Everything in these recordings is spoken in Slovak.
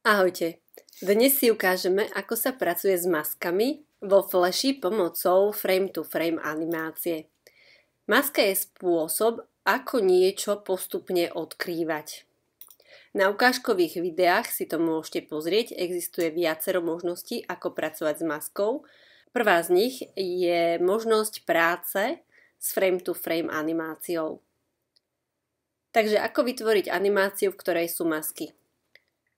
Ahojte, dnes si ukážeme, ako sa pracuje s maskami vo Flashi pomocou frame-to-frame animácie. Maska je spôsob, ako niečo postupne odkrývať. Na ukážkových videách si to môžete pozrieť, existuje viacero možností, ako pracovať s maskou. Prvá z nich je možnosť práce s frame-to-frame animáciou. Takže ako vytvoriť animáciu, v ktorej sú masky?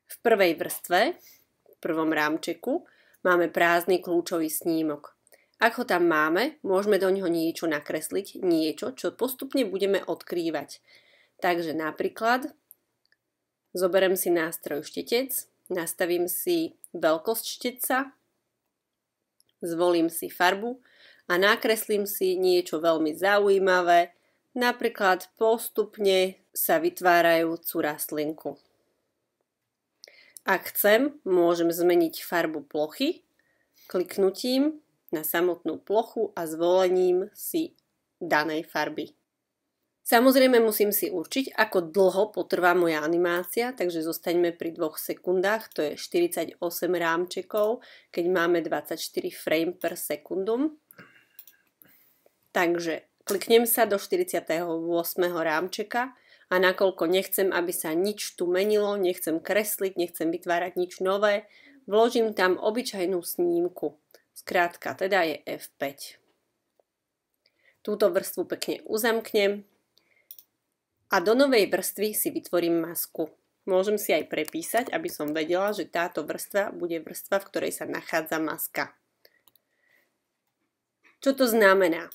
V prvej vrstve, v prvom rámčeku, máme prázdny kľúčový snímok. Ak ho tam máme, môžeme do ňoho niečo nakresliť, niečo, čo postupne budeme odkrývať. Takže napríklad zoberiem si nástroj štetec, nastavím si veľkosť štetca, zvolím si farbu a nakreslím si niečo veľmi zaujímavé, napríklad postupne sa vytvárajúcu rastlinku. Ak chcem, môžem zmeniť farbu plochy kliknutím na samotnú plochu a zvolením si danej farby. Samozrejme musím si určiť, ako dlho potrvá moja animácia, takže zostaňme pri 2 sekundách, to je 48 rámčekov, keď máme 24 frame per sekundum. Takže kliknem sa do 48. rámčeka. A nakoľko nechcem, aby sa nič tu menilo, nechcem kresliť, nechcem vytvárať nič nové, vložím tam obyčajnú snímku. Skrátka, teda je F5. Túto vrstvu pekne uzamknem a do novej vrstvy si vytvorím masku. Môžem si aj prepísať, aby som vedela, že táto vrstva bude vrstva, v ktorej sa nachádza maska. Čo to znamená?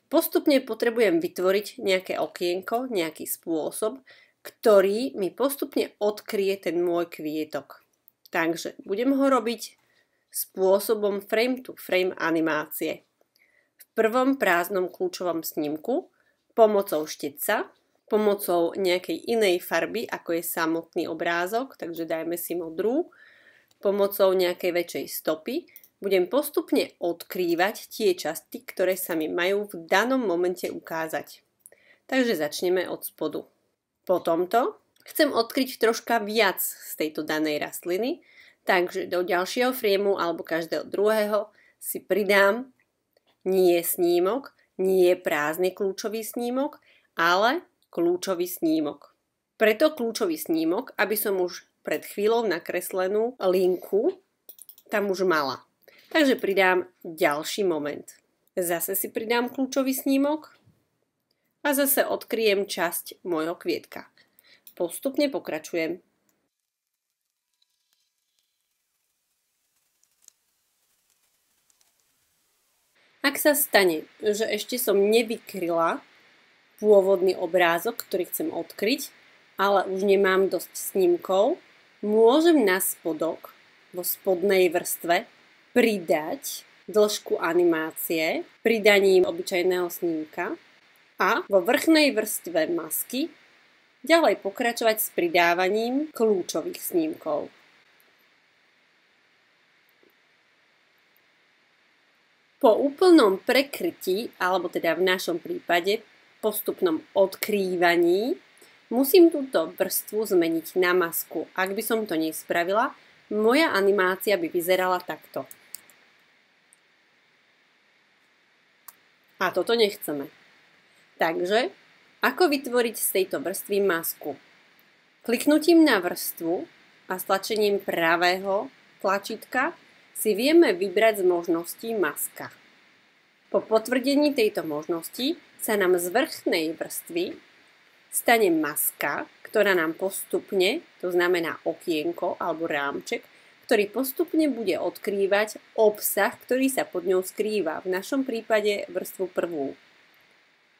Postupne potrebujem vytvoriť nejaké okienko, nejaký spôsob, ktorý mi postupne odkryje ten môj kvietok. Takže budem ho robiť spôsobom frame-to-frame animácie. V prvom prázdnom kľúčovom snímku pomocou štetca, pomocou nejakej inej farby, ako je samotný obrázok, takže dajme si modrú, pomocou nejakej väčšej stopy, budem postupne odkrývať tie časti, ktoré sa mi majú v danom momente ukázať. Takže začneme od spodu. Po tomto chcem odkryť troška viac z tejto danej rastliny, takže do ďalšieho frameu alebo každého druhého si pridám nie snímok, nie prázdny kľúčový snímok, ale kľúčový snímok. Preto kľúčový snímok, aby som už pred chvíľou nakreslenú linku tam už mala. Takže pridám ďalší moment. Zase si pridám kľúčový snímok a zase odkryjem časť môjho kvietka. Postupne pokračujem. Ak sa stane, že ešte som nevykryla pôvodný obrázok, ktorý chcem odkryť, ale už nemám dosť snímkov, môžem na spodok, vo spodnej vrstve, pridať dĺžku animácie pridaním obyčajného snímka a vo vrchnej vrstve masky ďalej pokračovať s pridávaním kľúčových snímkov. Po úplnom prekrytí, alebo teda v našom prípade postupnom odkrývaní, musím túto vrstvu zmeniť na masku. Ak by som to nespravila, moja animácia by vyzerala takto. A toto nechceme. Takže, ako vytvoriť z tejto vrstvy masku? Kliknutím na vrstvu a stlačením pravého tlačítka si vieme vybrať z možností maska. Po potvrdení tejto možnosti sa nám z vrchnej vrstvy stane maska, ktorá nám postupne, to znamená okienko alebo rámček, ktorý postupne bude odkrývať obsah, ktorý sa pod ňou skrýva, v našom prípade vrstvu prvú.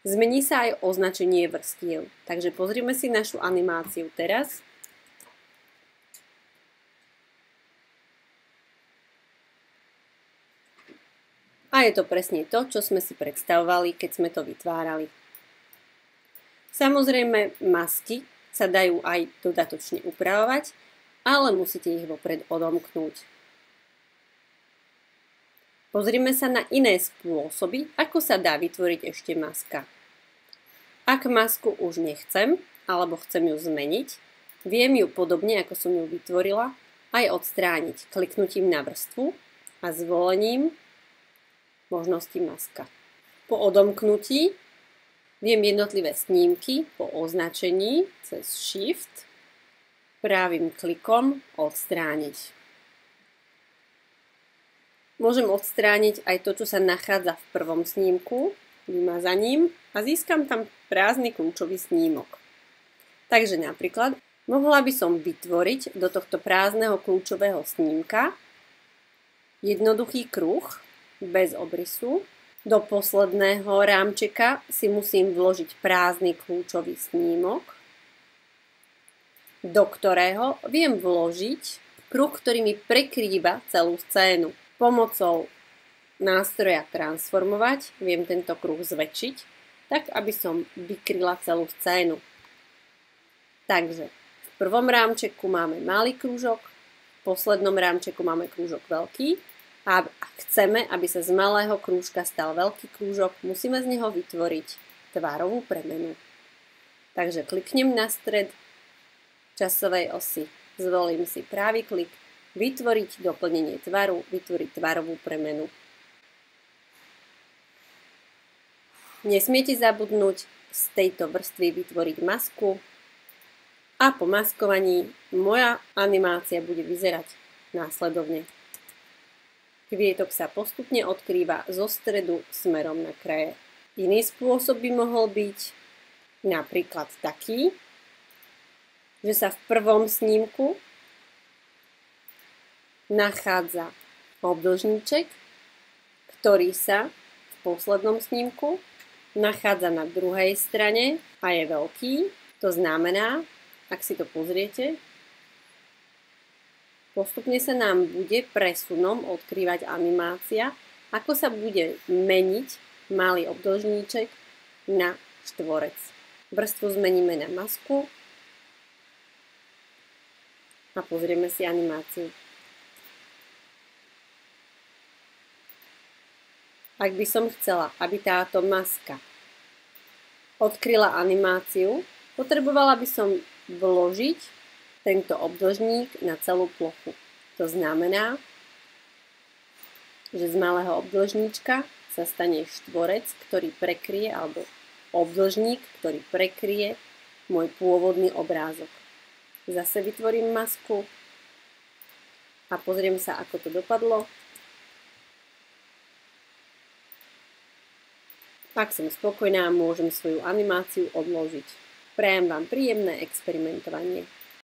Zmení sa aj označenie vrstiev, takže pozrime si našu animáciu teraz. A je to presne to, čo sme si predstavovali, keď sme to vytvárali. Samozrejme, masky sa dajú aj dodatočne upravovať, ale musíte ich vopred odomknúť. Pozrime sa na iné spôsoby, ako sa dá vytvoriť ešte maska. Ak masku už nechcem, alebo chcem ju zmeniť, Viem ju podobne, ako som ju vytvorila, aj odstrániť kliknutím na vrstvu a zvolením možnosti maska. Po odomknutí viem jednotlivé snímky po označení cez Shift pravým klikom odstrániť. Môžem odstrániť aj to, čo sa nachádza v prvom snímku, vymazaním a získam tam prázdny kľúčový snímok. Takže napríklad mohla by som vytvoriť do tohto prázdneho kľúčového snímka jednoduchý kruh bez obrysu. Do posledného rámčeka si musím vložiť prázdny kľúčový snímok, do ktorého viem vložiť kruh, ktorý mi prekrýva celú scénu. Pomocou nástroja transformovať viem tento kruh zväčšiť, tak aby som vykryla celú scénu. Takže v prvom rámčeku máme malý krúžok, v poslednom rámčeku máme krúžok veľký a ak chceme, aby sa z malého krúžka stal veľký krúžok, musíme z neho vytvoriť tvarovú premenu. Takže kliknem na stred časovej osy, zvolím si pravý klik, vytvoriť doplnenie tvaru, vytvoriť tvarovú premenu. Nesmiete zabudnúť z tejto vrstvy vytvoriť masku a po maskovaní moja animácia bude vyzerať následovne. Kvietok sa postupne odkrýva zo stredu smerom na kraje. Iný spôsob by mohol byť napríklad taký, že sa v prvom snímku nachádza obdĺžníček, ktorý sa v poslednom snímku nachádza na druhej strane a je veľký. To znamená, ak si to pozriete, postupne sa nám bude presunom odkrývať animácia, ako sa bude meniť malý obdĺžníček na štvorec. Vrstvu zmeníme na masku a pozrieme si animáciu. Ak by som chcela, aby táto maska odkryla animáciu, potrebovala by som vložiť tento obdĺžník na celú plochu. To znamená, že z malého obdĺžníčka sa stane štvorec, ktorý prekryje, alebo obdĺžník, ktorý prekryje môj pôvodný obrázok. Zase vytvorím masku a pozriem sa, ako to dopadlo. Ak som spokojná, môžem svoju animáciu odložiť. Prajem vám príjemné experimentovanie.